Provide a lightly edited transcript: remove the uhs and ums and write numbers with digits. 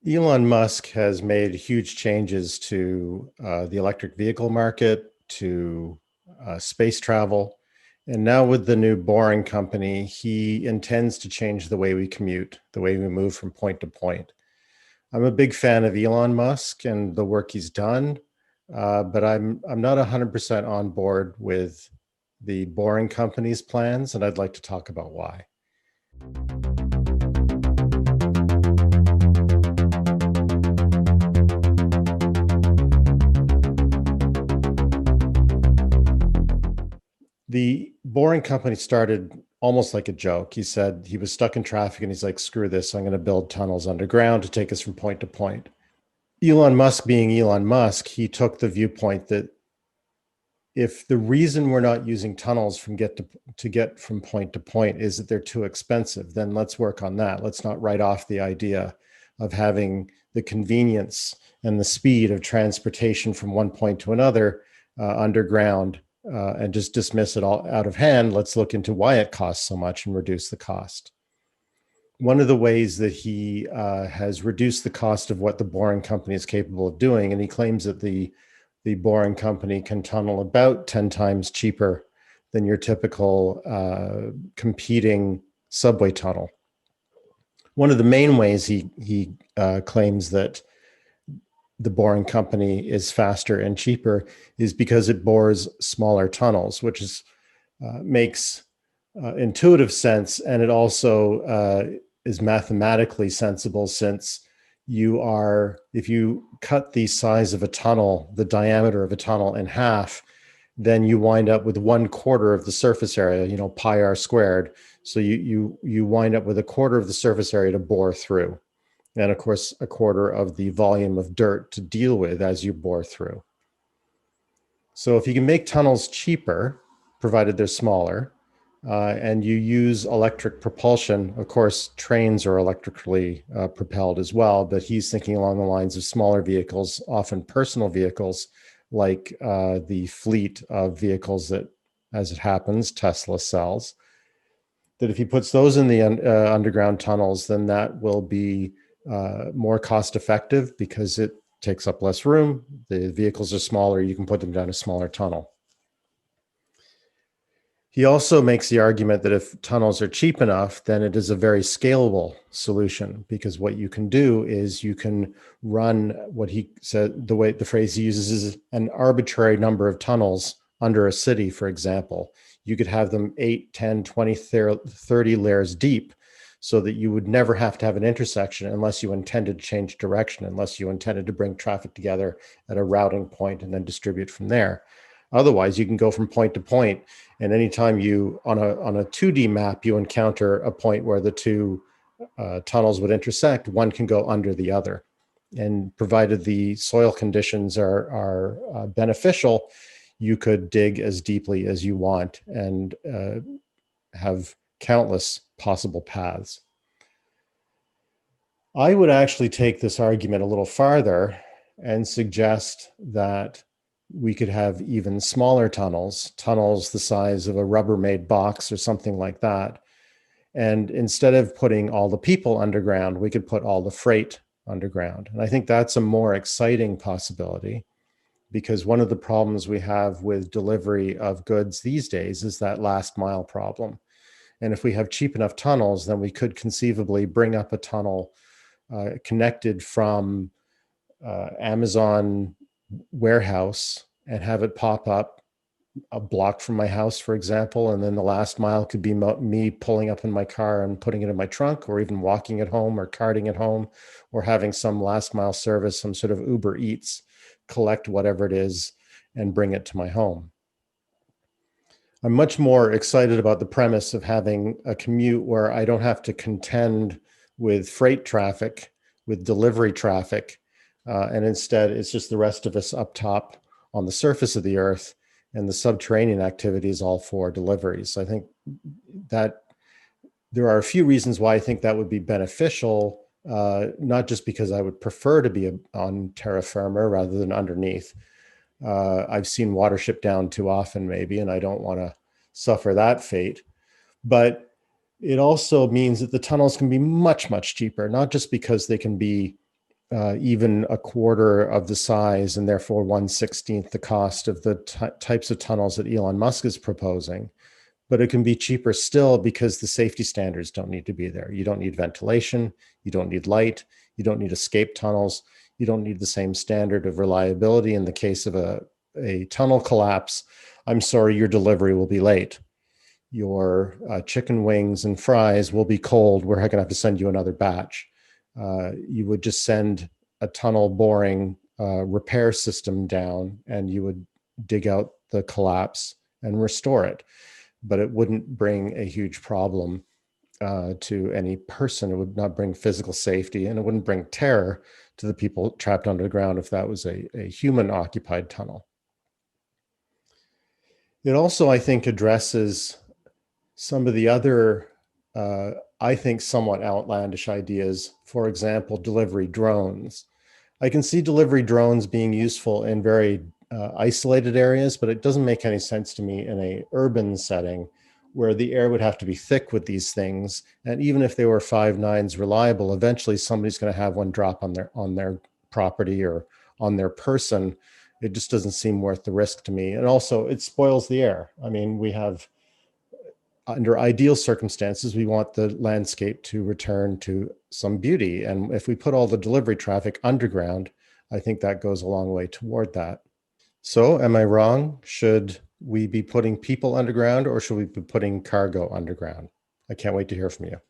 Elon Musk has made huge changes to the electric vehicle market, to space travel. And now with the new Boring Company, he intends to change the way we commute, the way we move from point to point. I'm a big fan of Elon Musk and the work he's done, but I'm not 100% on board with the Boring Company's plans, and I'd like to talk about why. The Boring Company started almost like a joke. He said he was stuck in traffic and he's like, screw this, I'm going to build tunnels underground to take us from point to point. Elon Musk being Elon Musk, he took the viewpoint that if the reason we're not using tunnels to get from point to point is that they're too expensive, then let's work on that. Let's not write off the idea of having the convenience and the speed of transportation from one point to another underground and just dismiss it all out of hand. Let's look into why it costs so much and reduce the cost. One of the ways that he has reduced the cost of what the Boring Company is capable of doing, and he claims that the Boring Company can tunnel about 10 times cheaper than your typical competing subway tunnel. One of the main ways he claims that the Boring Company is faster and cheaper is because it bores smaller tunnels, which makes intuitive sense, and it also is mathematically sensible, since if you cut the size of a tunnel, the diameter of a tunnel in half, then you wind up with 1/4 of the surface area, pi r squared. So you wind up with 1/4 of the surface area to bore through. And of course, 1/4 of the volume of dirt to deal with as you bore through. So if you can make tunnels cheaper, provided they're smaller, and you use electric propulsion, of course, trains are electrically propelled as well, but he's thinking along the lines of smaller vehicles, often personal vehicles, like the fleet of vehicles that, as it happens, Tesla sells, that if he puts those in the underground tunnels, then that will be more cost effective because it takes up less room. The vehicles are smaller. You can put them down a smaller tunnel. He also makes the argument that if tunnels are cheap enough, then it is a very scalable solution, because what you can do is you can run what he said, the phrase he uses is an arbitrary number of tunnels under a city, for example. You could have them 8, 10, 20, 30 layers deep, so that you would never have to have an intersection unless you intended to change direction, unless you intended to bring traffic together at a routing point and then distribute from there. Otherwise, you can go from point to point, and anytime you, on a 2D map, you encounter a point where the two tunnels would intersect, one can go under the other. And provided the soil conditions are beneficial, you could dig as deeply as you want and have countless possible paths. I would actually take this argument a little farther and suggest that we could have even smaller tunnels the size of a Rubbermaid box or something like that. And instead of putting all the people underground, we could put all the freight underground. And I think that's a more exciting possibility, because one of the problems we have with delivery of goods these days is that last mile problem. And if we have cheap enough tunnels, then we could conceivably bring up a tunnel connected from Amazon warehouse and have it pop up a block from my house, for example. And then the last mile could be me pulling up in my car and putting it in my trunk, or even walking it home or carting it home, or having some last mile service, some sort of Uber Eats, collect whatever it is and bring it to my home. I'm much more excited about the premise of having a commute where I don't have to contend with freight traffic, with delivery traffic, and instead it's just the rest of us up top on the surface of the earth, and the subterranean activity is all for deliveries. I think that there are a few reasons why I think that would be beneficial, not just because I would prefer to be on terra firma rather than underneath. I've seen Watership Down too often, maybe, and I don't want to suffer that fate. But it also means that the tunnels can be much, much cheaper, not just because they can be even a quarter of the size and therefore 1/16 the cost of the types of tunnels that Elon Musk is proposing. But it can be cheaper still because the safety standards don't need to be there. You don't need ventilation, you don't need light, you don't need escape tunnels, you don't need the same standard of reliability. In the case of a tunnel collapse, I'm sorry, your delivery will be late. Your chicken wings and fries will be cold. We're going to have to send you another batch. You would just send a tunnel boring repair system down and you would dig out the collapse and restore it. But it wouldn't bring a huge problem to any person. It would not bring physical safety, and it wouldn't bring terror to the people trapped underground if that was a human-occupied tunnel. It also, I think, addresses some of the other, I think, somewhat outlandish ideas. For example, delivery drones. I can see delivery drones being useful in very isolated areas, but it doesn't make any sense to me in a urban setting where the air would have to be thick with these things. And even if they were 5.9s reliable, eventually somebody's going to have one drop on their property or on their person. It just doesn't seem worth the risk to me. And also it spoils the air. I mean, we have, under ideal circumstances, we want the landscape to return to some beauty. And if we put all the delivery traffic underground, I think that goes a long way toward that. So am I wrong? Should we be putting people underground or should we be putting cargo underground? I can't wait to hear from you.